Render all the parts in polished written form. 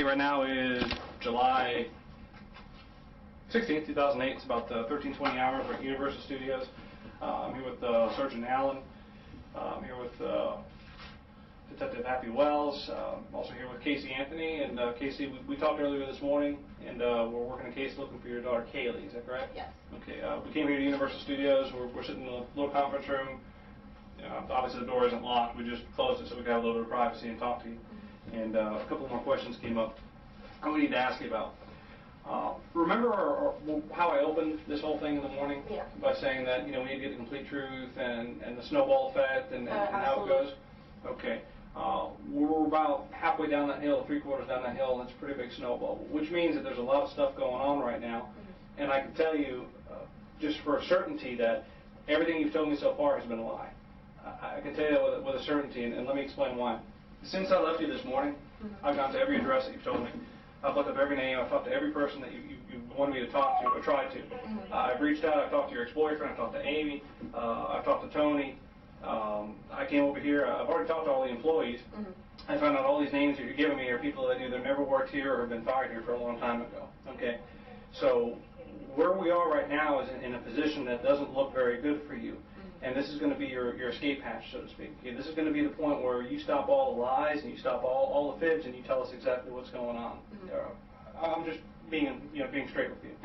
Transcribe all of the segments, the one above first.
right now is July 16th, 2008. It's about 13:20 hours. We're at Universal Studios. I'm here with Sergeant Allen. I'm here with Detective Happy Wells. I'm also here with Caylee Anthony. And Caylee, we talked earlier this morning, and we're working a case looking for your daughter Caylee. Is that correct? Yes. Okay. We came here to Universal Studios. We're sitting in a little conference room. Obviously the door isn't locked. We just closed it so we could have a little bit of privacy and talk to you. And a couple more questions came up that we need to ask you about. Remember how I opened this whole thing in the morning? Yeah. By saying that, we need to get the complete truth and the snowball effect and how it goes? Okay. We're about halfway down that hill, 3/4 down that hill, and it's a pretty big snowball, which means that there's a lot of stuff going on right now. And I can tell you, just for a certainty, that everything you've told me so far has been a lie. I can tell you with a certainty, and let me explain why. Since I left you this morning, I've gone to every address that you've told me. I've looked up every name. I've talked to every person that you wanted me to talk to or tried to. I've reached out. I've talked to your ex-boyfriend. I've talked to Amy. I've talked to Tony. I came over here. I've already talked to all the employees. I found out all these names that you're giving me are people that either never worked here or have been fired here for a long time ago. Okay, so where we are right now is in a position that doesn't look very good for you. And this is going to be your escape hatch, so to speak. Okay, this is going to be the point where you stop all the lies and you stop all the fibs and you tell us exactly what's going on. I'm just being straight with you.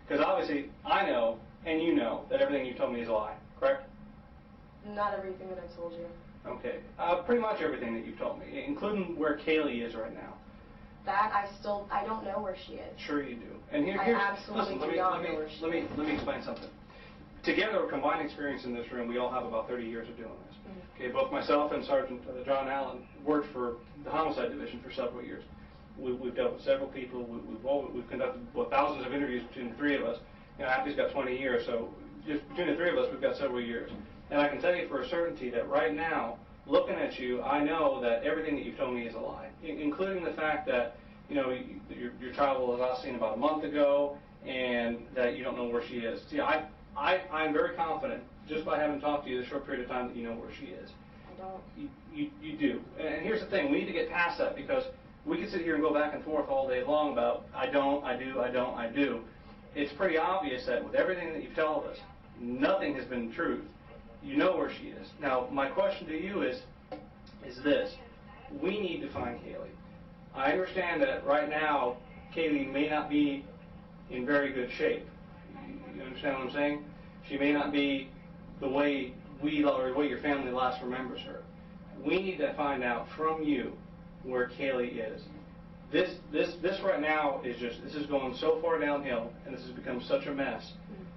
Because obviously I know and you know that everything you told me is a lie, correct? Not everything that I've told you. Okay, pretty much everything that you've told me, including where Caylee is right now. That I don't know where she is. Sure you do. And here's absolutely listen, do not know where she is. Let me explain something. Together, combined experience in this room, we all have about 30 years of doing this. Okay, both myself and Sergeant John Allen worked for the Homicide Division for several years. We've dealt with several people. We've conducted thousands of interviews between the three of us. Happy's got 20 years, so just between the three of us, we've got several years. And I can tell you for a certainty that right now, looking at you, I know that everything that you've told me is a lie, including the fact that your child was last seen about a month ago, and that you don't know where she is. See, I'm very confident, just by having talked to you this short period of time, that you know where she is. I don't. You do. And here's the thing, we need to get past that, because we can sit here and go back and forth all day long about I don't, I do, I don't, I do. It's pretty obvious that with everything that you've told us, nothing has been the truth. You know where she is. Now, my question to you is this. We need to find Caylee. I understand that right now, Caylee may not be in very good shape. You understand what I'm saying? She may not be the way the way your family last remembers her. We need to find out from you where Caylee is. This right now is this is going so far downhill, and this has become such a mess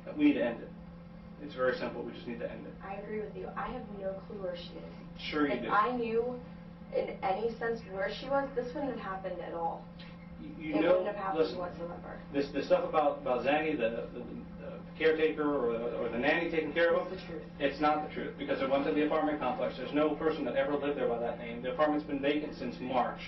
that we need to end it. It's very simple. We just need to end it. I agree with you. I have no clue where she is. Sure you do. If I knew in any sense where she was, this wouldn't have happened at all. It wouldn't have happened whatsoever. This stuff about Zanny, the caretaker or the nanny taking care of him, it's the truth. It's not the truth, because it went to the apartment complex. There's no person that ever lived there by that name. The apartment's been vacant since March.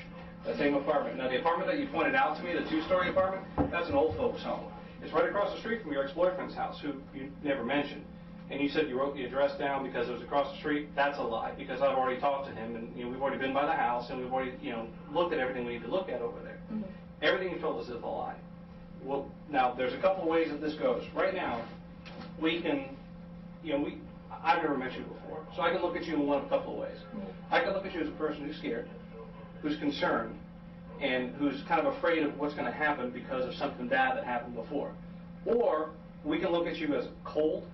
That same apartment. Now, the apartment that you pointed out to me, the 2-story apartment, that's an old folks' home. It's right across the street from your ex-boyfriend's house, who you never mentioned. And you said you wrote the address down because it was across the street. That's a lie, because I've already talked to him, and we've already been by the house, and we've already looked at everything we need to look at over there. Everything you told us is a lie. Well, now there's a couple of ways that this goes. Right now, we can, I've never met you before, so I can look at you in one of a couple of ways. I can look at you as a person who's scared, who's concerned, and who's kind of afraid of what's going to happen because of something bad that happened before. Or we can look at you as cold,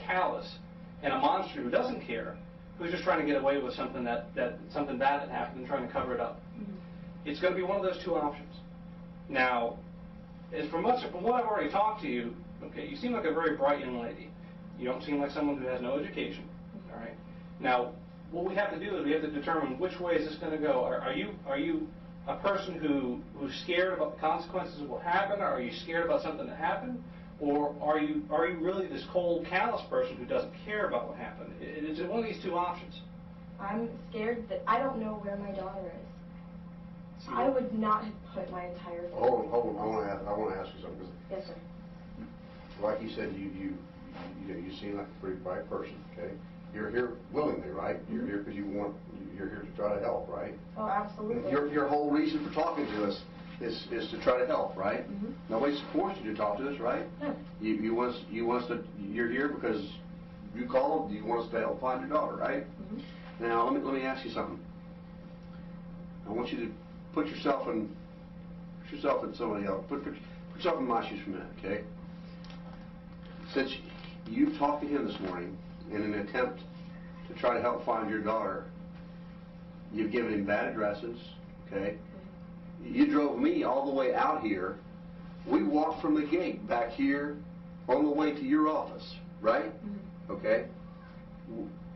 callous, and a monster who doesn't care, who's just trying to get away with something something bad that happened and trying to cover it up. It's going to be one of those two options. Now, from what I've already talked to you, okay, you seem like a very bright young lady. You don't seem like someone who has no education. All right. Now, what we have to do is we have to determine which way is this going to go. Are you a person who's scared about the consequences of what happened? Or are you scared about something that happened? Or are you really this cold, callous person who doesn't care about what happened? It's one of these two options. I'm scared that I don't know where my daughter is. I would not have put my entire family. Hold on. I want to ask you something. Yes, sir. Like you said, you seem like a pretty bright person. Okay, you're here willingly, right? You're here because you're here to try to help, right? Oh, absolutely. Your whole reason for talking to us is to try to help, right? Nobody's forced you to talk to us, right? No. You want us to, you're here because you called, you want us to help find your daughter, right? Now, let me ask you something. I want you to put yourself in somebody else. Put yourself in my shoes for a minute, okay? Since you've talked to him this morning in an attempt to try to help find your daughter, you've given him bad addresses, okay? You drove me all the way out here. We walked from the gate back here on the way to your office, right? Okay?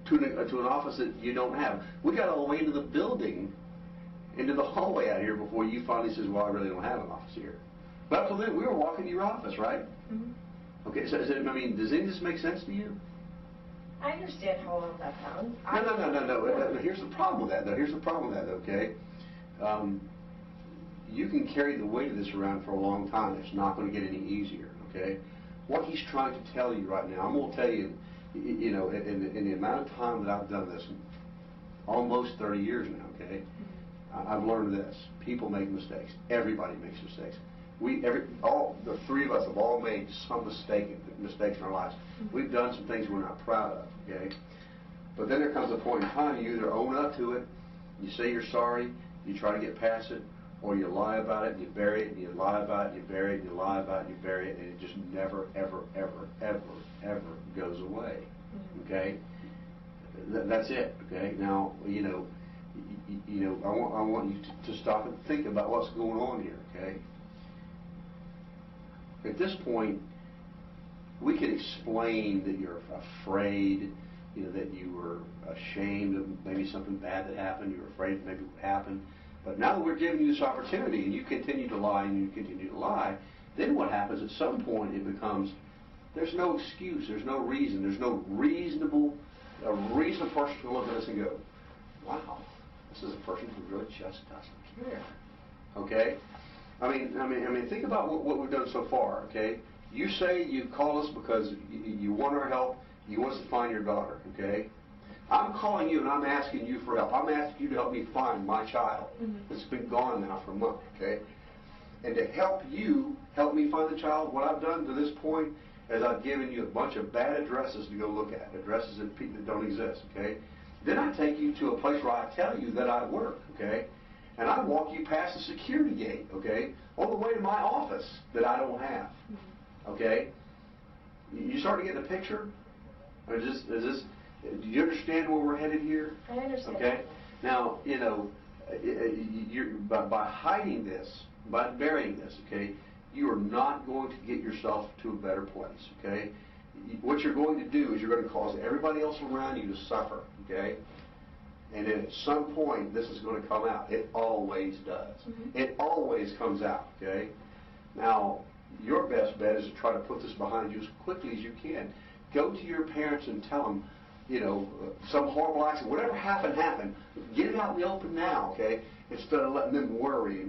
To an office that you don't have. We got all the way into the building, into the hallway out here before you finally says, well, I really don't have an office here. But up till then, we were walking to your office, right? Okay, so I mean, does any of this make sense to you? I understand how all of that sounds. No. Here's the problem with that, though. Here's the problem with that, okay? You can carry the weight of this around for a long time. It's not going to get any easier, okay? What he's trying to tell you right now, I'm going to tell you, you know, in the amount of time that I've done this, almost 30 years now, okay? I've learned this. People make mistakes. Everybody makes mistakes. All the three of us have all made some mistakes in our lives. We've done some things we're not proud of, okay? But then there comes a point in time you either own up to it, you say you're sorry, you try to get past it, or you lie about it and you bury it, and you lie about it and you bury it, and you lie about it and you bury it, and it just never, ever, ever, ever, ever goes away, okay? That's it, okay? Now, you know, I want you to stop and think about what's going on here, okay? At this point, we can explain that you're afraid, you know, that you were ashamed of maybe something bad that happened, you were afraid maybe it would happen. But now that we're giving you this opportunity and you continue to lie and you continue to lie, then what happens at some point it becomes, there's no excuse, there's no reason, there's no reasonable person to look at us and go, wow, this is a person who really just doesn't care, okay? I mean, think about what we've done so far, okay? You say you call us because you want our help, you want us to find your daughter, okay? I'm calling you and I'm asking you for help. I'm asking you to help me find my child that's been gone now for a month, okay? And to help you help me find the child, what I've done to this point is I've given you a bunch of bad addresses to go look at, addresses that don't exist, okay? Then I take you to a place where I tell you that I work, okay? And I walk you past the security gate, okay, on the way to my office that I don't have, okay? You start to get the picture? Or do you understand where we're headed here? I understand. Okay? Now, you know, by hiding this, by burying this, okay, you are not going to get yourself to a better place, okay? What you're going to do is you're going to cause everybody else around you to suffer, okay? And then at some point, this is going to come out. It always does. It always comes out, okay? Now, your best bet is to try to put this behind you as quickly as you can. Go to your parents and tell them, you know, some horrible accident, whatever happened. Get it out in the open now, okay? Instead of letting them worry,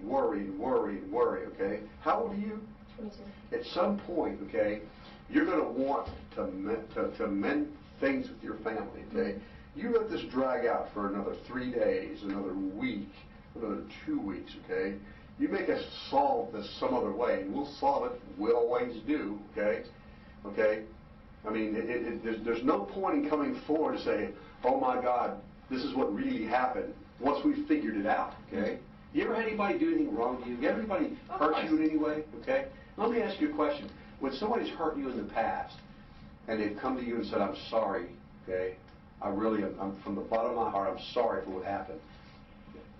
okay? How old are you? 22. At some point, okay, you're going to want to mend things with your family, okay? You let this drag out for another 3 days, another week, another 2 weeks, okay? You make us solve this some other way, and we'll solve it. We always do, okay? Okay? I mean, there's no point in coming forward to say, oh my God, this is what really happened, once we figured it out, okay? You ever had anybody do anything wrong to you? You ever anybody hurt you in any way, okay? Let me ask you a question. When somebody's hurt you in the past, and they've come to you and said, I'm sorry, okay? I'm from the bottom of my heart, I'm sorry for what happened.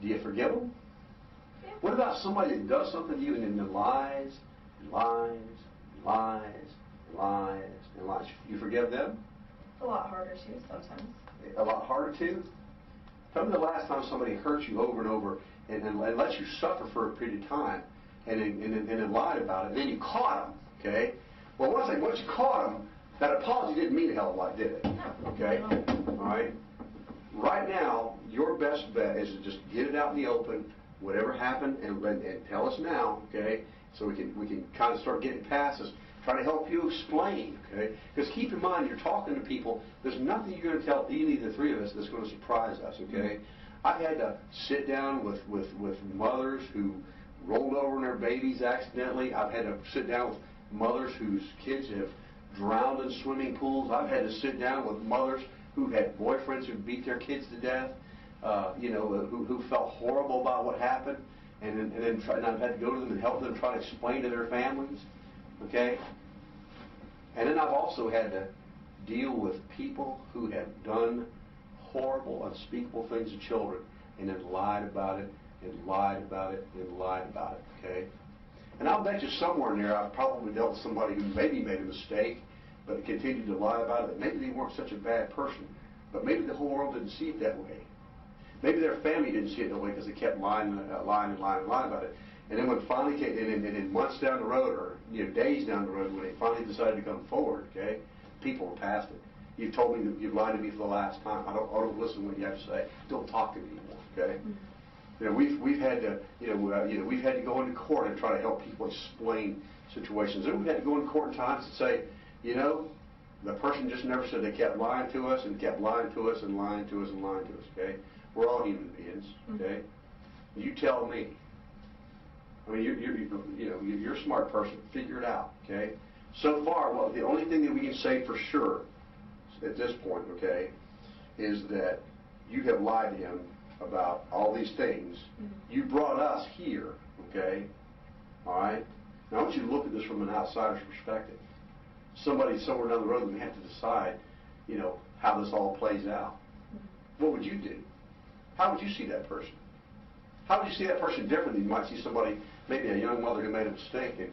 Do you forgive them? Yeah. What about somebody that does something to you and then lies, and lies, and lies, and lies, and lies? You forgive them? It's a lot harder too sometimes. A lot harder too? Tell me the last time somebody hurt you over and over and let you suffer for a period of time and then lied about it, and then you caught them, okay? Well, once you caught them, that apology didn't mean a hell of a lot, did it? No. Okay? All right? Right now, your best bet is to just get it out in the open, whatever happened, and tell us now, okay? So we can kind of start getting past this. Try to help you explain, okay? Because keep in mind, you're talking to people. There's nothing you're going to tell any of the three of us that's going to surprise us, okay? I've had to sit down with mothers who rolled over in their babies accidentally. I've had to sit down with mothers whose kids have drowned in swimming pools. I've had to sit down with mothers who had boyfriends who beat their kids to death, who felt horrible about what happened, and I've had to go to them and help them try to explain to their families, okay? And then I've also had to deal with people who have done horrible, unspeakable things to children, and then lied about it, and lied about it, and lied about it, okay? And I'll bet you somewhere in there I've probably dealt with somebody who maybe made a mistake, but continued to lie about it. Maybe they weren't such a bad person, but maybe the whole world didn't see it that way. Maybe their family didn't see it that way because they kept lying about it. And then when it finally came, and then months down the road, or days down the road, when they finally decided to come forward, okay, people were past it. You've told me that you've lied to me for the last time. I don't listen to what you have to say. Don't talk to me anymore, okay? Mm-hmm. We've had to we've had to go into court and try to help people explain situations. And we've had to go into court in times to say, the person just never said. They kept lying to us and kept lying to us and lying to us and lying to us, okay? We're all human beings, okay? Mm-hmm. You tell me. I mean, you're a smart person. Figure it out, okay? So far, well, the only thing that we can say for sure at this point, okay, is that you have lied to him about all these things. Mm-hmm. You brought us here, okay? All right? Now, I want you to look at this from an outsider's perspective. Somebody somewhere down the road may have to decide, how this all plays out. Mm-hmm. What would you do? How would you see that person? How would you see that person differently? You might see somebody, maybe a young mother who made a mistake and,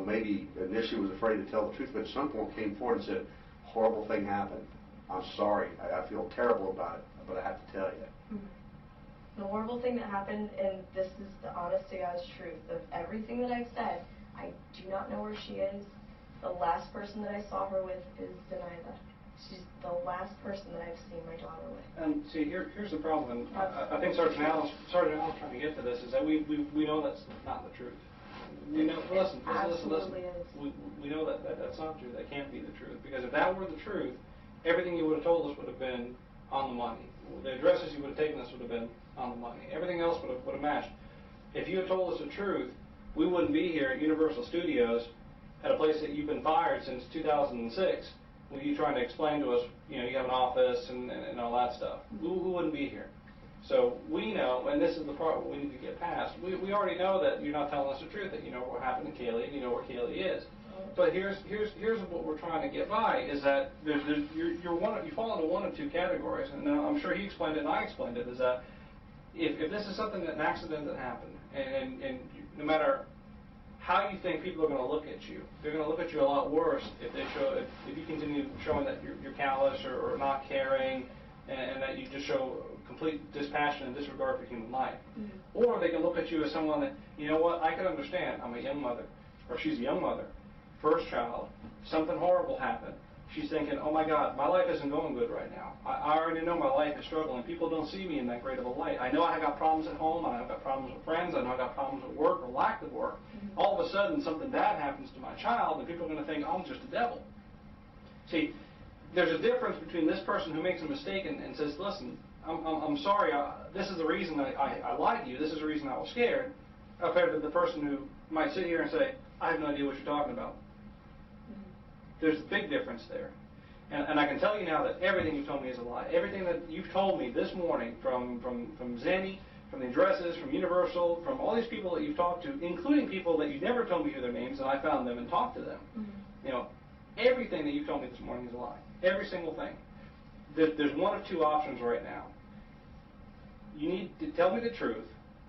maybe initially was afraid to tell the truth, but at some point came forward and said, horrible thing happened. I'm sorry. I feel terrible about it, but I have to tell you. Mm-hmm. The horrible thing that happened, and this is the honest to God's truth, of everything that I've said, I do not know where she is. The last person that I saw her with is Zenaida. She's the last person that I've seen my daughter with. And see, here's the problem. I think Sergeant Allen's trying to get to this, is that we know that's not the truth. We know. Listen. We know that that's not true. That can't be the truth, because if that were the truth, everything you would have told us would have been on the money. The addresses you would have taken us would have been on the money. Everything else would have matched. If you had told us the truth, we wouldn't be here at Universal Studios, at a place that you've been fired since 2006. With you trying to explain to us, you have an office and all that stuff. We wouldn't be here. So we know, and this is the part we need to get past. We already know that you're not telling us the truth. That you know what happened to Caylee, and you know where Caylee is. But here's what we're trying to get by, is that you fall into one of two categories, and I'm sure he explained it and I explained it. Is that if this is something an accident that happened, and no matter how you think people are going to look at you, they're going to look at you a lot worse if you continue showing that you're callous or not caring, and that you just show complete dispassion and disregard for human life. Mm-hmm. Or they can look at you as someone that, I can understand. I'm a young mother, or she's a young mother, first child, something horrible happened. She's thinking, oh my God, my life isn't going good right now. I already know my life is struggling. People don't see me in that great of a light. I know I got problems at home. I know I've got problems with friends. I know I've got problems at work or lack of work. Mm-hmm. All of a sudden, something bad happens to my child, and people are going to think, I'm just a devil. See, there's a difference between this person who makes a mistake and says, listen, I'm sorry, this is the reason I lied to you. This is the reason I was scared, compared to the person who might sit here and say, I have no idea what you're talking about. There's a big difference there. And I can tell you now that everything you've told me is a lie. Everything that you've told me this morning, from Zenny, from the addresses, from Universal, from all these people that you've talked to, including people that you never told me who their names, and I found them and talked to them. Mm-hmm. Everything that you've told me this morning is a lie. Every single thing. There's one of two options right now. You need to tell me the truth,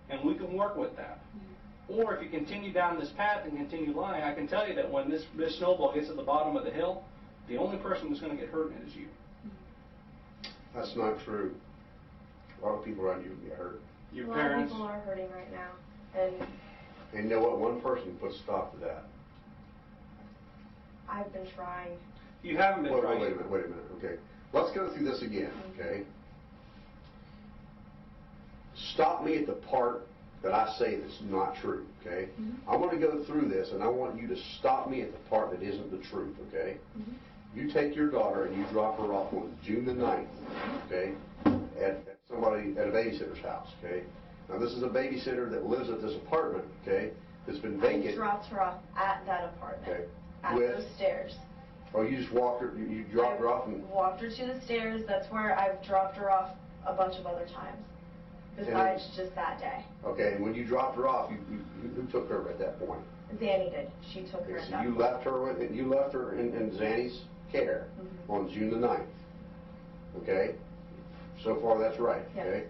and we can work with that. Mm-hmm. Or if you continue down this path and continue lying, I can tell you that when this snowball gets to the bottom of the hill, the only person who's going to get hurt in it is you. That's not true. A lot of people around you can get hurt. Your parents. A lot of people are hurting right now. And you know what? One person can put a stop to that. I've been trying. You haven't been trying. Wait a minute. Okay. Let's go through this again, okay? Stop me at the part that I say that's not true, okay? Mm-hmm. I want to go through this, and I want you to stop me at the part that isn't the truth, okay? Mm-hmm. You take your daughter and you drop her off on June the 9th, okay, at a babysitter's house, okay? Now, this is a babysitter that lives at this apartment, okay, that's been I vacant. dropped her off at that apartment, Okay. at With- those stairs. Or you just walked her, you dropped her off and... Walked her to the stairs. That's where I've dropped her off a bunch of other times, besides just that day. Okay, and when you dropped her off, who took her at that point? Zanny did. She took her Okay, at so that you point. left her in Zanny's care on June the 9th. Okay? So far, that's right, Yes. okay?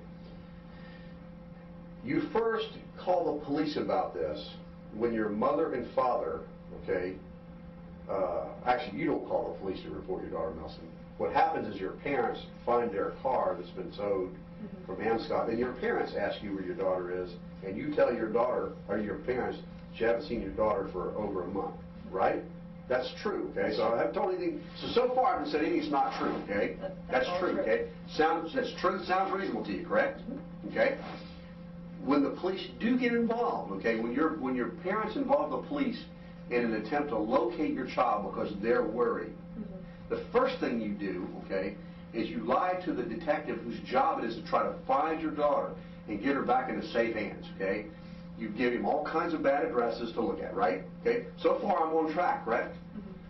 You first call the police about this when your mother and father, okay, actually, you don't call the police to report your daughter, Nelson. What happens is your parents find their car that's been towed from Amscott, and your parents ask you where your daughter is, and you tell your daughter, or your parents, that you haven't seen your daughter for over a month, right? That's true, okay? So I haven't told anything, so far I haven't said anything's not true, okay? That's That's all true, true. okay? That's true, sounds reasonable to you, correct? Okay? When the police do get involved, okay, when your parents involve the police in an attempt to locate your child because they're worried, the first thing you do, okay, is you lie to the detective whose job it is to try to find your daughter and get her back into safe hands, okay? You give him all kinds of bad addresses to look at, right? Okay? So far I'm on track, correct?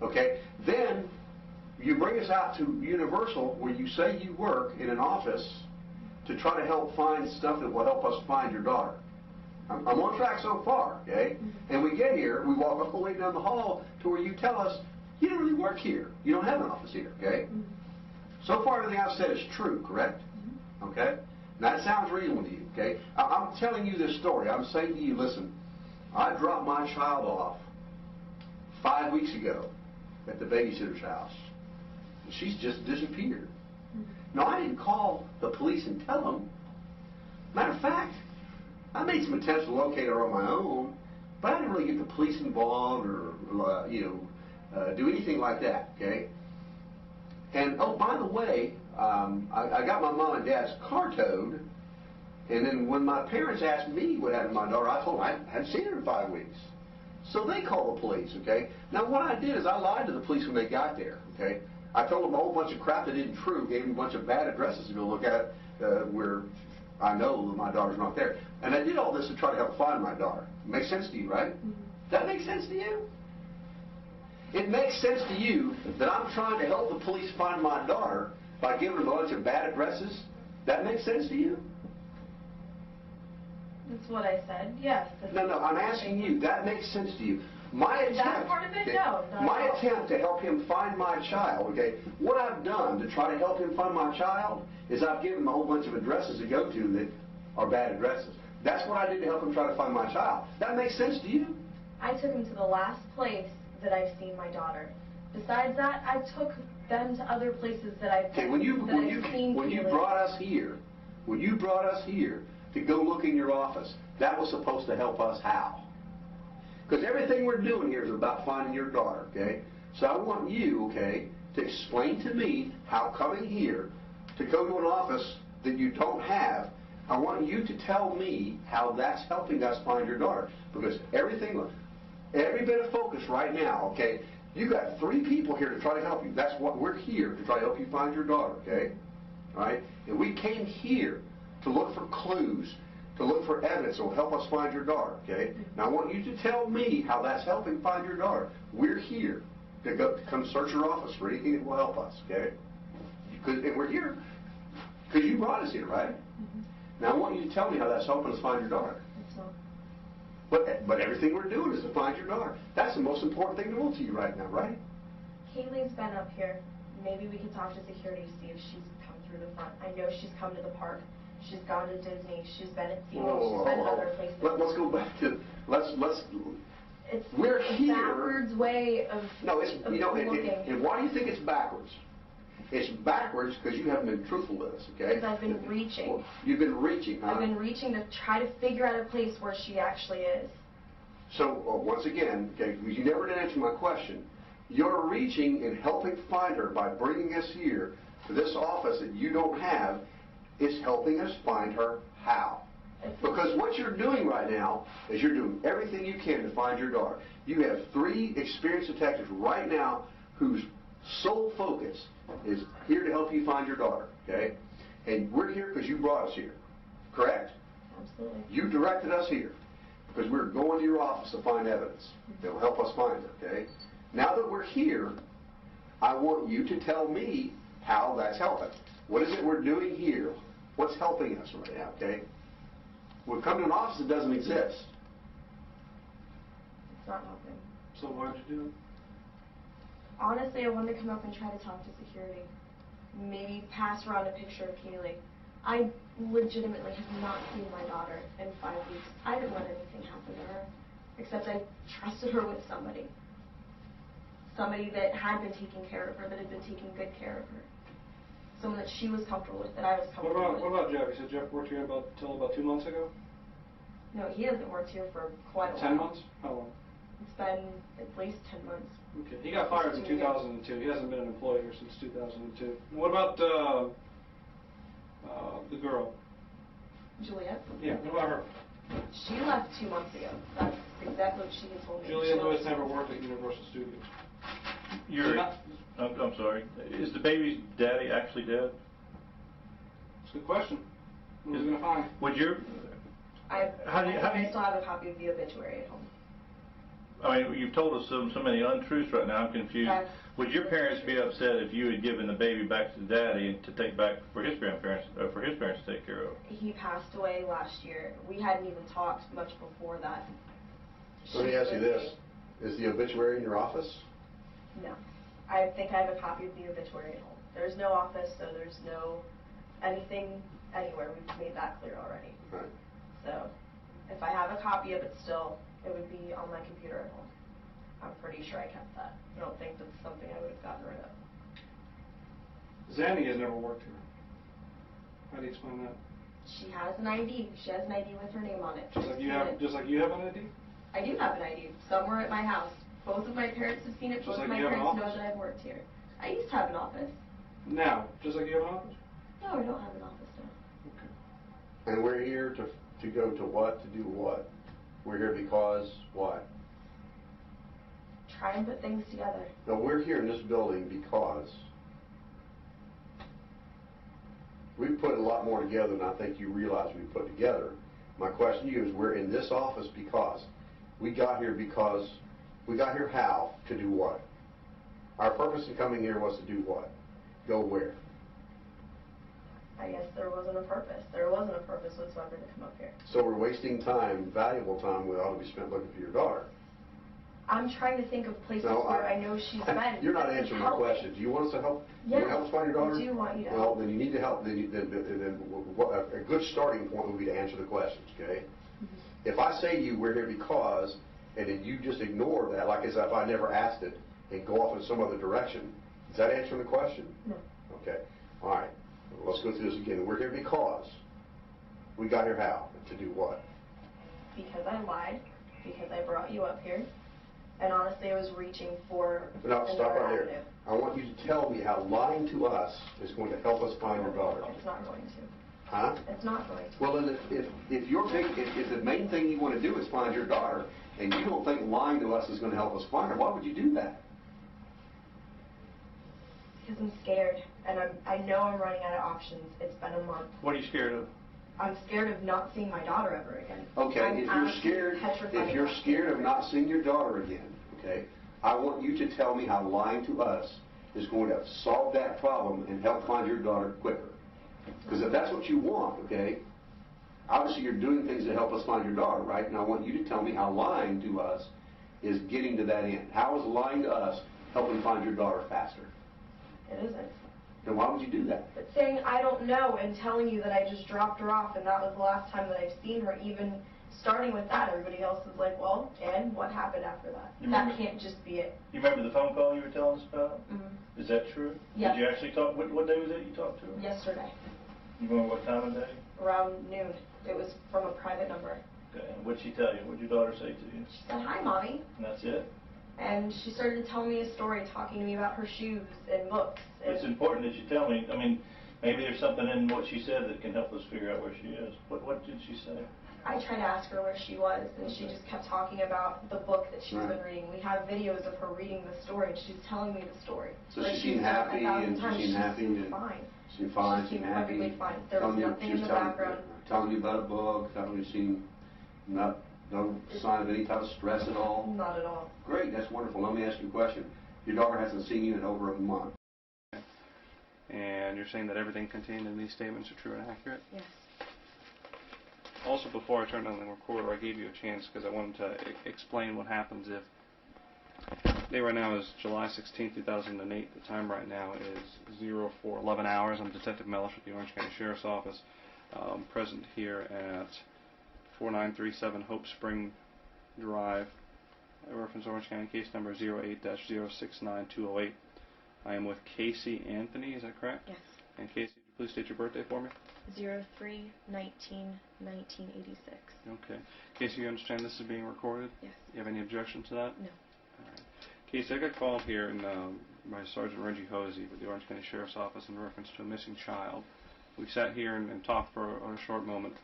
Okay? Then you bring us out to Universal where you say you work in an office to try to help find stuff that will help us find your daughter. I'm on track so far, okay? And we get here, we walk all the way down the hall to where you tell us, you don't really work here. You don't have an office here, okay? So far everything I've said is true, correct? Okay? Now that sounds reasonable to you, okay? I'm telling you this story. I'm saying to you, listen, I dropped my child off 5 weeks ago at the babysitter's house. She's just disappeared. No, I didn't call the police and tell them. Matter of fact, I made some attempts to locate her on my own, but I didn't really get the police involved or, do anything like that, okay? And, oh, by the way, I got my mom and dad's car towed, and then when my parents asked me what happened to my daughter, I told them I hadn't seen her in 5 weeks. So they called the police, okay? Now, what I did is I lied to the police when they got there, okay? I told them a whole bunch of crap that isn't true, gave them a bunch of bad addresses to go look at where I know that my daughter's not there. And I did all this to try to help find my daughter. Makes sense to you, right? That makes sense to you? It makes sense to you that I'm trying to help the police find my daughter by giving them a bunch of bad addresses? That makes sense to you? That's what I said, yes. No, I'm asking you. That makes sense to you. My attempt, That part of it, okay, no, not my at all. attempt to help him find my child, okay, what I've done to try to help him find my child is I've given him a whole bunch of addresses to go to that are bad addresses. That's what I did to help him try to find my child. That makes sense to you? I took him to the last place that I've seen my daughter. Besides that, I took them to other places that I've Okay, when you seen Caylee. brought us here, to go look in your office, that was supposed to help us how? Because everything we're doing here is about finding your daughter, okay? So I want you, okay, to explain to me how coming here to go to an office that you don't have, I want you to tell me how that's helping us find your daughter. Because every bit of focus right now, okay, you got 3 people here to try to help you. That's what we're here to try to help you find your daughter, okay? All right? And we came here to look for clues, to look for evidence that will help us find your daughter, okay? Now I want you to tell me how that's helping find your daughter. We're here to come search your office for anything that will help us, okay? And we're here because you brought us here, right? Now I want you to tell me how that's helping us find your daughter. It's not. But everything we're doing is to find your daughter. That's the most important thing to know to you right now, right? Caylee's been up here. Maybe we could talk to security to see if she's come through the front. I know she's come to the park. She's gone to Disney. She's been at SeaWorld. She's been in other places. Let's go back to, It's we're a here. backwards way of No, it's, of you know, looking. and why do you think it's backwards? It's backwards because you haven't been truthful with us, okay? Because I've been reaching. Well, you've been reaching, huh? I've been reaching to try to figure out a place where she actually is. So, once again, okay, you never did answer my question. You're reaching and helping find her by bringing us here to this office that you don't have. Is helping us find her how? Because what you're doing right now is you're doing everything you can to find your daughter. You have 3 experienced detectives right now whose sole focus is here to help you find your daughter, okay? And we're here because you brought us here, correct? Absolutely. You directed us here because we're going to your office to find evidence. It'll help us find it, okay? Now that we're here, I want you to tell me how that's helping. What is it we're doing here? What's helping us right now, okay? We've come to an office that doesn't exist. It's not helping. So why'd you do it? Honestly, I wanted to come up and try to talk to security. Maybe pass around a picture of Caylee. I legitimately have not seen my daughter in 5 weeks. I didn't let anything happen to her, except I trusted her with somebody. Somebody that had been taking care of her, that had been taking good care of her. Someone that she was comfortable with, that I was comfortable with. What about Jeff? You said Jeff worked here until about 2 months ago? No, he hasn't worked here for quite a while. 10 months? How long? It's been at least 10 months. Okay. He got fired in 2002. He hasn't been an employee here since 2002. What about the girl? Juliet? Yeah, what about her? She left 2 months ago. That's exactly what she had told me. Juliet Lewis never worked at Universal Studios. I'm sorry. Is the baby's daddy actually dead? It's a good question. What are we going to find? Would your... I still have a copy of the obituary at home. I mean, you've told us so many untruths right now. I'm confused. Yes. Would your parents be upset if you had given the baby back to daddy and to take back for his grandparents, for his parents to take care of? He passed away last year. We hadn't even talked much before that. Let me ask you this. Is the obituary in your office? No. I think I have a copy of the obituary at home. There's no office, so there's no anything anywhere. We've made that clear already. Right. So if I have a copy of it still, it would be on my computer at home. I'm pretty sure I kept that. I don't think that's something I would have gotten rid of. Zanny has never worked here. How do you explain that? She has an ID. She has an ID with her name on it. Just like you have an ID? I do have an ID somewhere at my house. Both of my parents have seen it. Both of my parents know that I've worked here. I used to have an office. Now, just like you have an office? No, I don't have an office now. Okay. And we're here to go to what? To do what? We're here because what? Try and put things together. No, we're here in this building because we've put a lot more together than I think you realize we put together. My question to you is, we're in this office because we got here how? To do what? Our purpose in coming here was to do what? Go where? I guess there wasn't a purpose. There wasn't a purpose whatsoever to come up here. So we're wasting time, valuable time, that ought to be spent looking for your daughter. I'm trying to think of places where I know she's been. You're not answering my question. Do you want us to help? Yes, You want to help us find your daughter? I do want you to Well, help. then you need to help. Then a good starting point would be to answer the questions, okay? If I say to you, we're here because, and then you just ignore that, like as if I never asked it, and go off in some other direction, is that answering the question? No. Okay. All right. Let's go through this again. We're here because. We got here how? To do what? Because I lied. Because I brought you up here. And honestly, I was reaching for No, stop right avenue. there. I want you to tell me how lying to us is going to help us find your daughter. It's not going to. Huh? It's not going to. Well, then, if the main thing you want to do is find your daughter, and you don't think lying to us is going to help us find her, why would you do that? Because I'm scared, and I know I'm running out of options. It's been a month. What are you scared of? I'm scared of not seeing my daughter ever again. Okay, if you're scared of not seeing your daughter again, okay, I want you to tell me how lying to us is going to solve that problem and help find your daughter quicker. Because if that's what you want, okay, obviously you're doing things to help us find your daughter, right? And I want you to tell me how lying to us is getting to that end. How is lying to us helping find your daughter faster? It isn't. Then why would you do that? But saying I don't know and telling you that I just dropped her off and that was the last time that I've seen her, even starting with that, everybody else is like, well, and what happened after that? That can't just be it. You remember the phone call you were telling us about? Mm-hmm. Is that true? Yeah. Did you actually talk? What day was it you talked to her? Yesterday, You remember what time of day? around noon. It was from a private number. Okay. And what'd she tell you? What'd your daughter say to you? She said, hi, Mommy. And that's it? And she started to tell me a story, talking to me about her shoes and books. And It's important that you tell me. I mean, maybe there's something in what she said that can help us figure out where she is. What did she say? I tried to ask her where she was, and she just kept talking about the book that she's been reading. We have videos of her reading the story, and she's telling me the story. So Like she seemed happy, and she seemed happy, She's and fine. seemed fine, She seemed happy. perfectly fine. There was nothing in the background. telling you about a book, telling you seen no sign of any type of stress at all? Not at all. Great, that's wonderful. Let me ask you a question. Your daughter hasn't seen you in over a month. And you're saying that everything contained in these statements are true and accurate? Yes. Also, before I turned on the recorder, I gave you a chance because I wanted to explain what happens if... The date right now is July 16, 2008. The time right now is 04:11 hours. I'm Detective Mellish with the Orange County Sheriff's Office, present here at 4937 Hope Spring Drive. I reference Orange County case number 08-069208. I am with Caylee Anthony, is that correct? Yes. And Caylee, could you please state your birthday for me? 03/19/1986. Okay. Caylee, you understand this is being recorded? Yes. You have any objection to that? No. All right. Caylee, I got called here by Sergeant Reggie Hosey with the Orange County Sheriff's Office in reference to a missing child. We sat here and talked for a short moment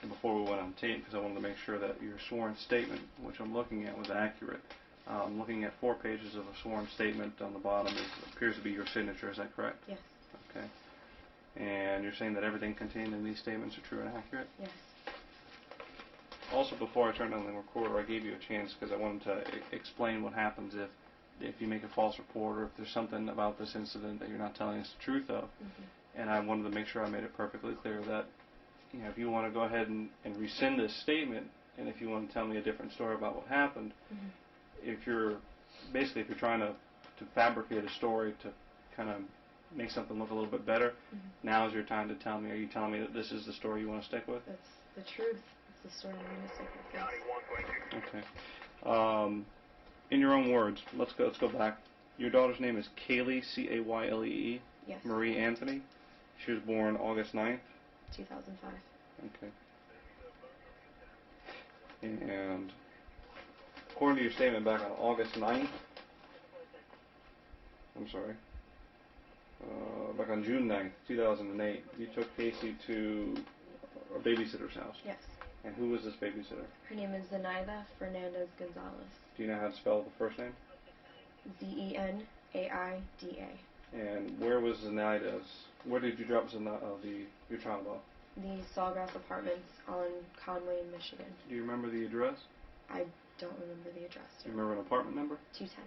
before we went on tape because I wanted to make sure that your sworn statement, which I'm looking at, was accurate. I'm looking at 4 pages of a sworn statement. On the bottom appears to be your signature. Is that correct? Yes. Okay. And you're saying that everything contained in these statements are true and accurate? Yes. Also, before I turned on the recorder, I gave you a chance because I wanted to explain what happens if you make a false report or if there's something about this incident that you're not telling us the truth of. And I wanted to make sure I made it perfectly clear that, you know, if you want to go ahead and rescind this statement, and if you want to tell me a different story about what happened, if you're trying to fabricate a story to kind of make something look a little bit better, now is your time to tell me. Are you telling me that this is the story you want to stick with? That's the truth. It's the story I'm going to stick with. Yes. Okay. In your own words, let's go back. Your daughter's name is Caylee, C-A-Y-L-E-E. Yes. Marie Anthony. She was born August 9th. 2005. Okay. And according to your statement back on August 9th, back on June 9th, 2008, you took Caylee to a babysitter's house. Yes. And who was this babysitter? Her name is Zenaida Fernandez Gonzalez. Do you know how to spell the first name? Zenaida. And where was Zenaida's? Where did you drop your child off? The Sawgrass Apartments on Conway in Michigan. Do you remember the address? I don't remember the address. Do you remember an apartment number? 210.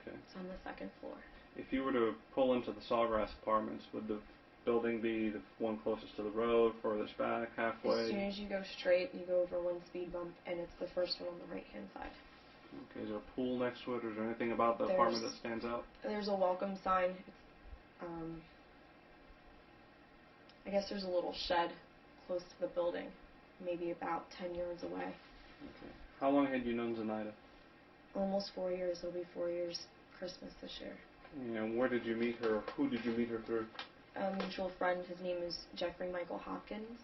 Okay. It's on the 2nd floor. If you were to pull into the Sawgrass Apartments, would the building be the one closest to the road, furthest back, halfway? As soon as you go straight, you go over one speed bump, and it's the first one on the right-hand side. Okay. Is there a pool next to it, or is there anything about the apartment that stands out? There's a welcome sign. It's, I guess there's a little shed close to the building, maybe about 10 yards away. Okay. How long had you known Zenaida? Almost 4 years. It'll be 4 years Christmas this year. And where did you meet her? Who did you meet her through? A mutual friend. His name is Jeffrey Michael Hopkins.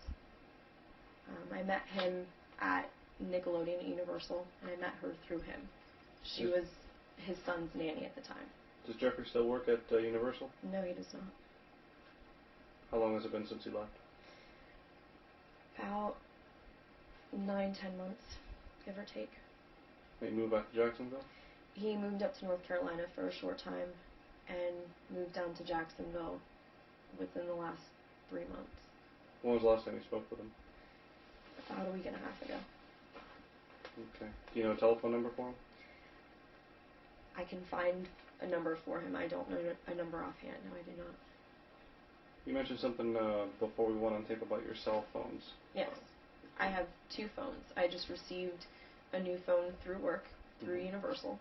I met him at Nickelodeon at Universal, and I met her through him. She was his son's nanny at the time. Does Jeffrey still work at Universal? No, he does not. How long has it been since he left? About 9-10 months, give or take. Did he move back to Jacksonville? He moved up to North Carolina for a short time and moved down to Jacksonville within the last 3 months. When was the last time you spoke with him? About a week and a half ago. Okay. Do you know a telephone number for him? I can find a number for him. I don't know a number offhand. No, I do not. You mentioned something before we went on tape about your cell phones. Yes. I have 2 phones. I just received a new phone through work, through Universal.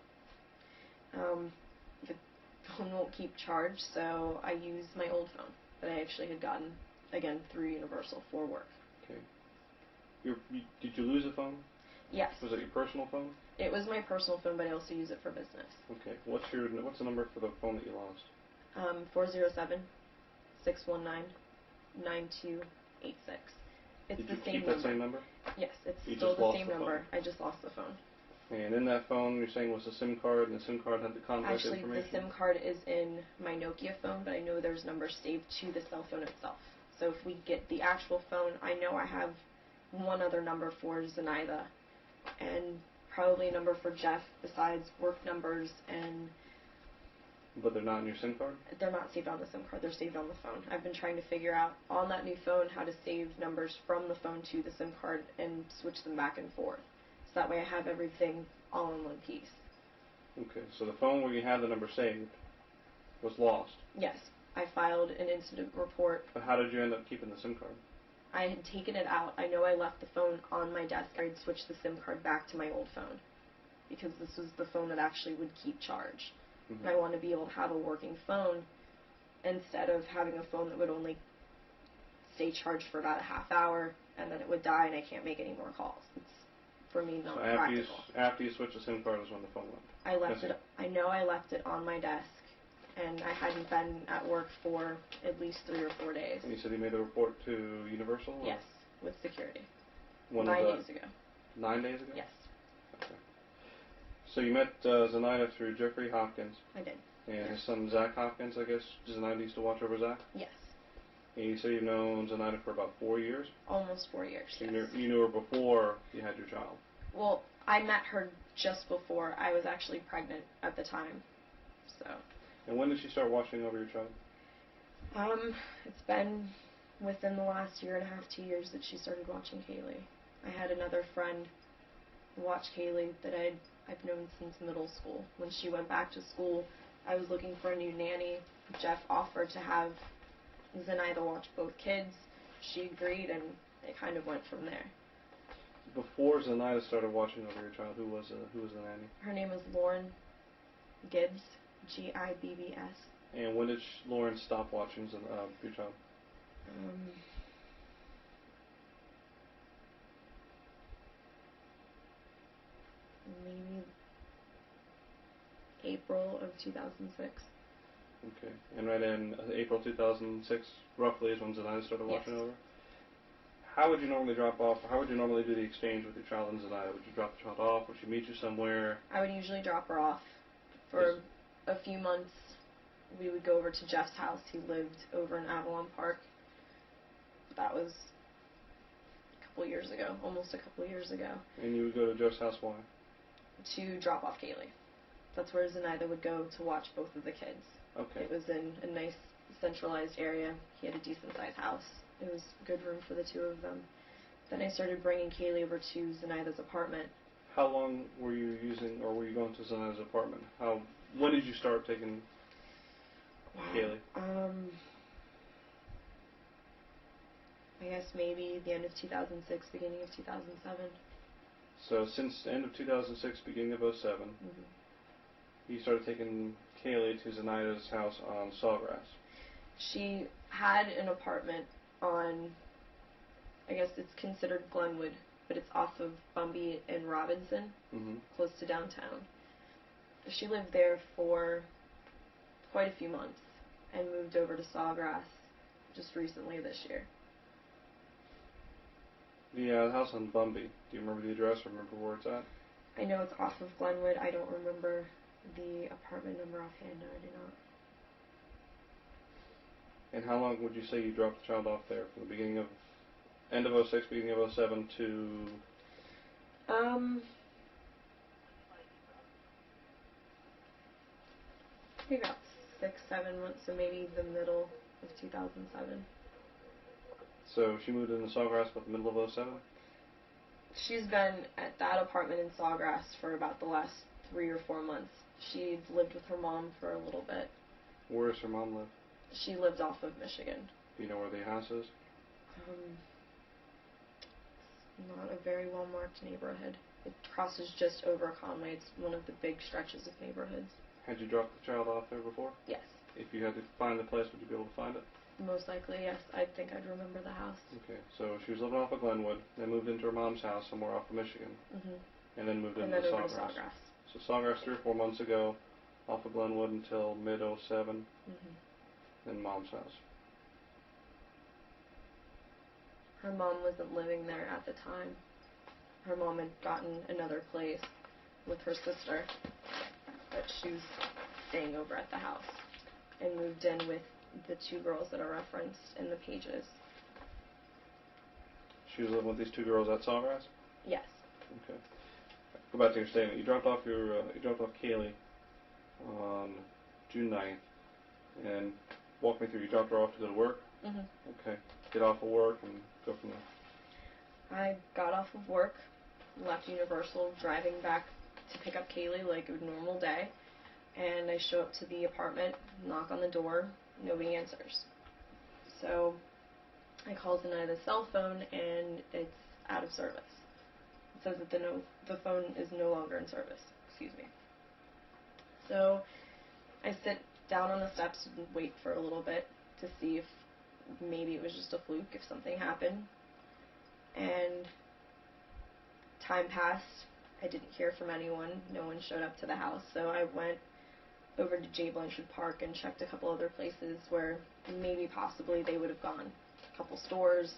The phone won't keep charged, so I use my old phone that I actually had gotten, again, through Universal for work. Okay. Did you lose a phone? Yes. Was it your personal phone? It was my personal phone, but I also use it for business. Okay. What's the number for the phone that you lost? 407-619-9286. It's Did the you same keep number. that same number? Yes, it's You still just the lost same the number. phone. I just lost the phone. And in that phone, you're saying was a SIM card, and the SIM card had the contact Actually, information? the SIM card is in my Nokia phone, but I know there's numbers saved to the cell phone itself. So if we get the actual phone, I know I have one other number for Zenaida, and probably a number for Jeff besides work numbers and But they're not in your SIM card? They're not saved on the SIM card, they're saved on the phone. I've been trying to figure out on that new phone how to save numbers from the phone to the SIM card and switch them back and forth. So that way I have everything all in one piece. Okay, so the phone where you had the number saved was lost. Yes, I filed an incident report. But how did you end up keeping the SIM card? I had taken it out. I know I left the phone on my desk. I had switched the SIM card back to my old phone because this was the phone that actually would keep charge. Mm-hmm. And I want to be able to have a working phone instead of having a phone that would only stay charged for about a half hour and then it would die and I can't make any more calls. It's, for me, not So practical. after you switched the SIM card is when the phone went? I know I left it on my desk and I hadn't been at work for at least 3 or 4 days. And you said you made the report to Universal? Or? Yes, with security. When 9 was that? days ago. 9 days ago? Yes. Okay. So you met Zenaida through Jeffrey Hopkins. I did. And his son Zach Hopkins, I guess. Zenaida used to watch over Zach? Yes. And you say you've known Zenaida for about 4 years? Almost 4 years, So yes. you knew her before you had your child? Well, I met her just before I was actually pregnant at the time, so. And when did she start watching over your child? It's been within the last 1.5 years, 2 years that she started watching Caylee. I had another friend watch Caylee that I've known since middle school. When she went back to school, I was looking for a new nanny. Jeff offered to have Zenaida watch both kids. She agreed, and it kind of went from there. Before Zenaida started watching over your child, who was the nanny? Her name is Lauren Gibbs, Gibbs. And when did Lauren stop watching your child? Maybe April of 2006. Okay. And right in April 2006, roughly, is when Zenaida started watching over? How would you normally drop off, or how would you normally do the exchange with your child and Zenaida? Would you drop the child off? Would she meet you somewhere? I would usually drop her off. For a few months, we would go over to Jeff's house. He lived over in Avalon Park. That was a couple years ago, almost a couple years ago. And you would go to Jeff's house why? To drop off Caylee. That's where Zenaida would go to watch both of the kids. Okay. It was in a nice centralized area. He had a decent sized house. It was good room for the two of them. Then I started bringing Caylee over to Zenaida's apartment. How long were you going to Zenaida's apartment? When did you start taking Caylee? I guess maybe the end of 2006, beginning of 2007. So since the end of 2006, beginning of 2007, you started taking Caylee to Zenaida's house on Sawgrass. She had an apartment on, I guess it's considered Glenwood, but it's off of Bumby and Robinson, close to downtown. She lived there for quite a few months and moved over to Sawgrass just recently this year. The house on Bumby, do you remember the address or remember where it's at? I know it's off of Glenwood. I don't remember the apartment number offhand. No, I do not. And how long would you say you dropped the child off there? From the end of 06, beginning of 07 to... Maybe about 6, 7 months, so maybe the middle of 2007. So she moved into Sawgrass about the middle of 07? She's been at that apartment in Sawgrass for about the last 3 or 4 months. She'd lived with her mom for a little bit. Where does her mom live? She lives off of Michigan. Do you know where the house is? Not a very well marked neighborhood. It crosses just over Conway. It's one of the big stretches of neighborhoods. Had you dropped the child off there before? Yes. If you had to find the place, would you be able to find it? Most likely, yes. I think I'd remember the house. Okay, so she was living off of Glenwood, then moved into her mom's house somewhere off of Michigan, and then moved into Sawgrass. So Sawgrass 3 or 4 months ago, off of Glenwood until mid-07, then mom's house. Her mom wasn't living there at the time. Her mom had gotten another place with her sister, but she was staying over at the house and moved in with the 2 girls that are referenced in the pages. She was living with these 2 girls at Sawgrass? Yes. Okay. Go back to your statement. You dropped off Caylee on June 9th. And walk me through, you dropped her off to go to work? Mm-hmm. Okay. Get off of work and go from there. I got off of work, left Universal, driving back to pick up Caylee like a normal day, and I show up to the apartment, knock on the door, nobody answers. So I call Zenaida's cell phone, and it's out of service. It says that the phone is no longer in service. Excuse me. So I sit down on the steps and wait for a little bit to see if maybe it was just a fluke, if something happened. And time passed. I didn't hear from anyone. No one showed up to the house. So I went over to J. Blanchard Park and checked a couple other places where maybe possibly they would have gone. A couple stores,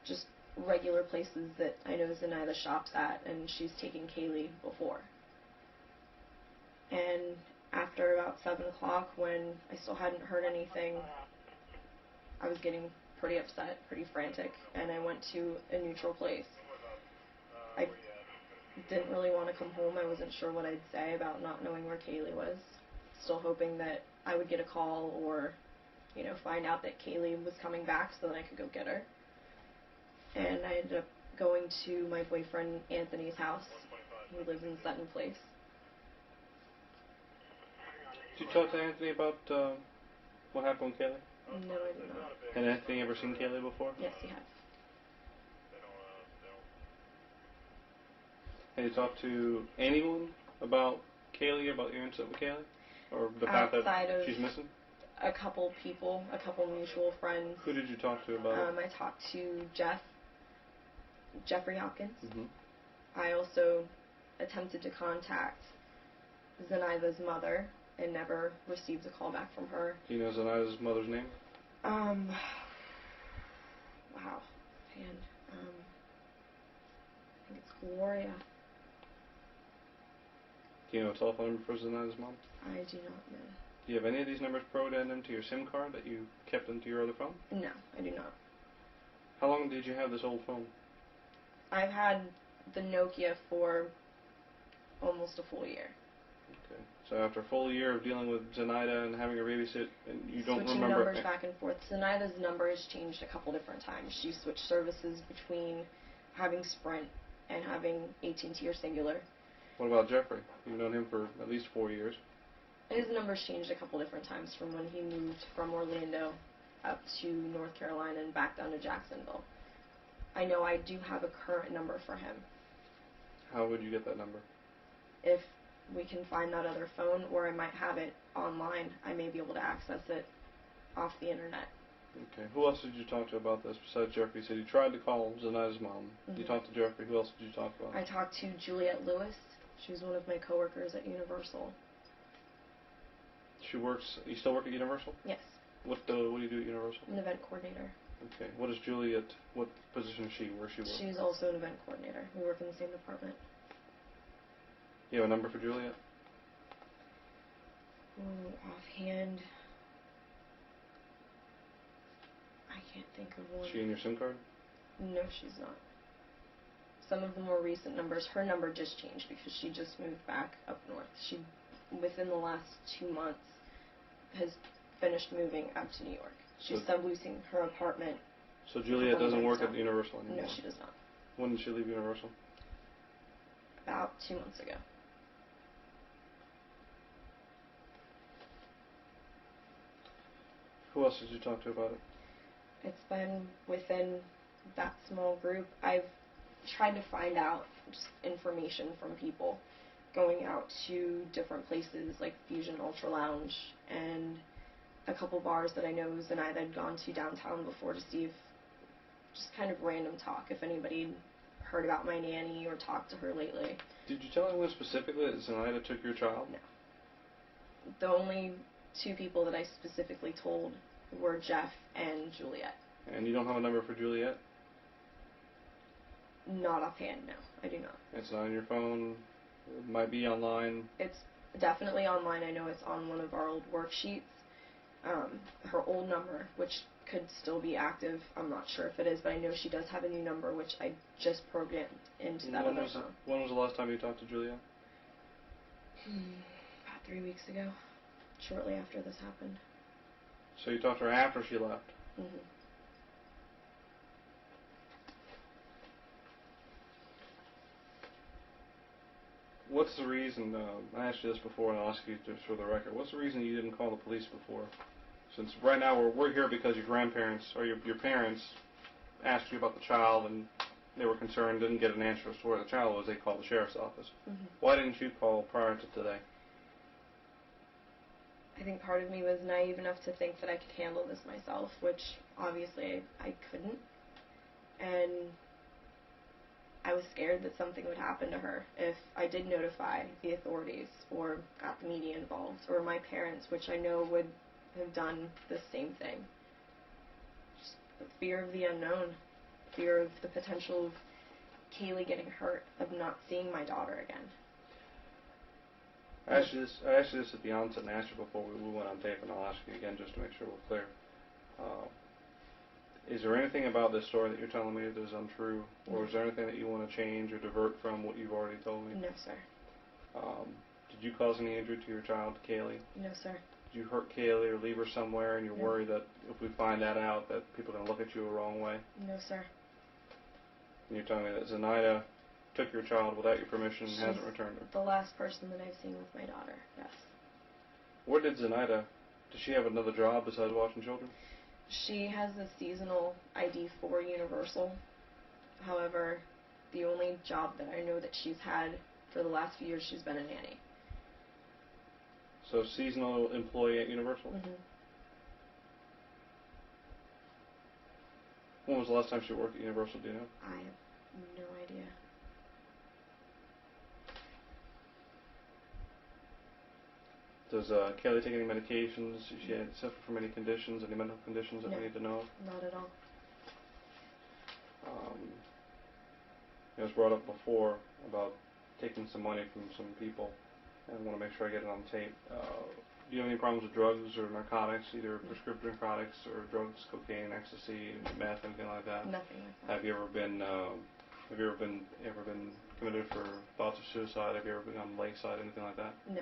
just regular places that I know Zenaida shops at, and she's taken Caylee before. And after about 7 o'clock, when I still hadn't heard anything, I was getting pretty upset, pretty frantic, and I went to a neutral place. I didn't really want to come home. I wasn't sure what I'd say about not knowing where Caylee was. Still hoping that I would get a call or, find out that Caylee was coming back so that I could go get her. And I ended up going to my boyfriend Anthony's house. He lives in Sutton Place. Did you talk to Anthony about what happened with Caylee? No, I did not. Had Anthony ever seen Caylee before? Yes, he has. Have you talked to anyone about Caylee, about your incident with Caylee? Or the fact Outside that of she's missing? a couple people, a couple mutual friends. Who did you talk to about it? I talked to Jeffrey Hopkins. Mm-hmm. I also attempted to contact Zenaida's mother and never received a call back from her. Do you know Zenaida's mother's name? Wow. And, I think it's Gloria. Do you know a telephone number for Zenaida's mom? I do not know. Do you have any of these numbers programmed into your SIM card that you kept into your other phone? No, I do not. How long did you have this old phone? I've had the Nokia for almost a full year. Okay. So after a full year of dealing with Zenaida and having her babysit, and you don't Switching remember... numbers back and forth. Zenaida's number has changed a couple different times. She switched services between having Sprint and having AT&T or Singular. What about Jeffrey? You've known him for at least 4 years. His number's changed a couple different times from when he moved from Orlando up to North Carolina and back down to Jacksonville. I know I do have a current number for him. How would you get that number? If we can find that other phone, or I might have it online, I may be able to access it off the internet. Okay. Who else did you talk to about this besides Jeffrey? You said you tried to call Zenaida's mom. Mm-hmm. You talked to Jeffrey. Who else did you talk about? I talked to Juliette Lewis. She's one of my coworkers at Universal. She works... You still work at Universal? Yes. What do you do at Universal? I'm an event coordinator. Okay. What is Juliet? What position is she? Where she works? She's also an event coordinator. We work in the same department. You have a number for Juliet? Offhand, I can't think of one. Is she in your SIM card? No, she's not. Some of the more recent numbers, her number just changed because she just moved back up north. She, within the last 2 months, has finished moving up to New York. She's subleasing her apartment. So Juliet doesn't work at Universal anymore? No, she does not. When did she leave Universal? About 2 months ago. Who else did you talk to about it? It's been within that small group. I've tried to find out just information from people, going out to different places like Fusion Ultra Lounge and a couple bars that I know Zenaida had gone to downtown before to see if, just kind of random talk, if anybody heard about my nanny or talked to her lately. Did you tell anyone specifically that Zenaida took your child? No. The only two people that I specifically told were Jeff and Juliet. And you don't have a number for Juliet? Not offhand, no. I do not. It's not on your phone? It might be online? It's definitely online. I know it's on one of our old worksheets. Her old number, which could still be active, I'm not sure if it is, but I know she does have a new number, which I just programmed into that other phone. When was the last time you talked to Juliet? About 3 weeks ago. shortly after this happened. So you talked to her after she left? Mm-hmm. What's the reason, I asked you this before and I'll ask you just for the record, what's the reason you didn't call the police before? Since right now we're here because your grandparents, or your parents, asked you about the child and they were concerned, didn't get an answer as to where the child was, they called the sheriff's office. Mm-hmm. Why didn't you call prior to today? I think part of me was naive enough to think that I could handle this myself, which obviously I couldn't. And I was scared that something would happen to her if I did notify the authorities or got the media involved or my parents, which I know would have done the same thing. Just the fear of the unknown, fear of the potential of Caylee getting hurt, of not seeing my daughter again. I asked you this at the onset and I asked you before we went on tape, and I'll ask you again just to make sure we're clear. Is there anything about this story that you're telling me that is untrue, or is there anything that you want to change or divert from what you've already told me? No, sir. Did you cause any injury to your child, Caylee? No, sir. Did you hurt Caylee or leave her somewhere and you're No. worried that if we find that out that people are going to look at you the wrong way? No, sir. And you're telling me that Zenaida took your child without your permission and hasn't returned her? The last person that I've seen with my daughter, yes. Where did Zenaida, does she have another job besides watching children? She has a seasonal ID for Universal. However, the only job that I know that she's had for the last few years, she's been a nanny. So seasonal employee at Universal? Mm-hmm. When was the last time she worked at Universal, do you know? I have no idea. Does Caylee take any medications? Does she suffer from any conditions, any mental conditions that No. we need to know of? Not at all. It was brought up before about taking some money from some people, and I want to make sure I get it on tape. Do you have any problems with drugs or narcotics, either prescription narcotics or drugs, cocaine, ecstasy, meth, anything like that? Nothing like that. Have you ever been committed for thoughts of suicide? Have you ever been on the lakeside, anything like that? No.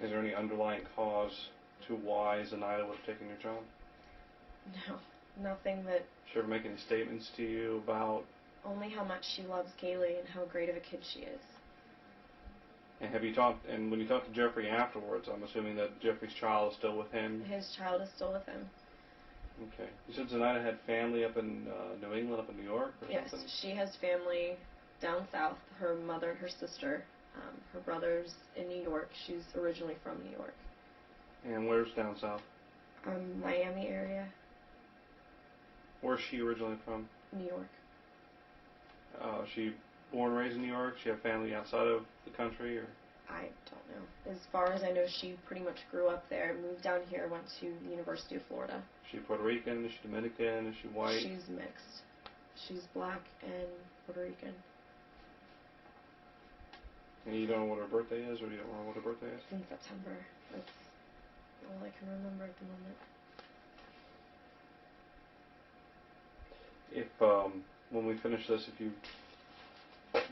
Is there any underlying cause to why Zenaida would have taken your child? No. Nothing that... Did she ever make any statements to you about... Only how much she loves Caylee and how great of a kid she is. And have you talked, and when you talked to Jeffrey afterwards, I'm assuming that Jeffrey's child is still with him? His child is still with him. Okay. You said Zenaida had family up in New England, up in New York or something? Yes, she has family down south. Her mother and her sister. Her brother's in New York. She's originally from New York. And where's down south? Miami area. Where's she originally from? New York. She born and raised in New York? She have family outside of the country, or? I don't know. As far as I know, she pretty much grew up there, moved down here, went to the University of Florida. Is she Puerto Rican? Is she Dominican? Is she white? She's mixed. She's black and Puerto Rican. And you don't know what her birthday is, or you don't know what her birthday is? In September. That's all I can remember at the moment. If, when we finish this,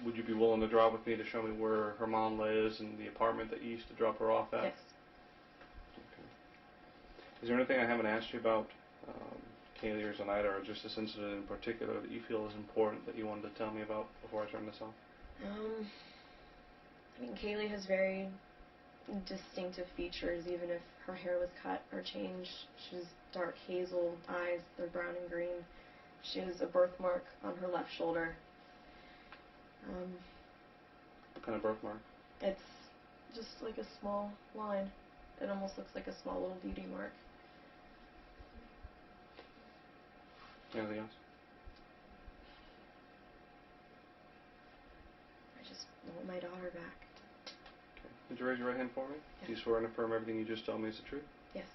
would you be willing to drive with me to show me where her mom lives and the apartment that you used to drop her off at? Yes. Okay. Is there anything I haven't asked you about, Caylee or Zenaida, or just this incident in particular that you feel is important that you wanted to tell me about before I turn this off? I mean, Caylee has very distinctive features, even if her hair was cut or changed. She has dark hazel eyes, they're brown and green. She has a birthmark on her left shoulder. What kind of birthmark? It's just like a small line. It almost looks like a small little beauty mark. Anything else? I just want my daughter back. Okay. Would you raise your right hand for me? Yes. Do you swear and affirm everything you just told me is the truth? Yes.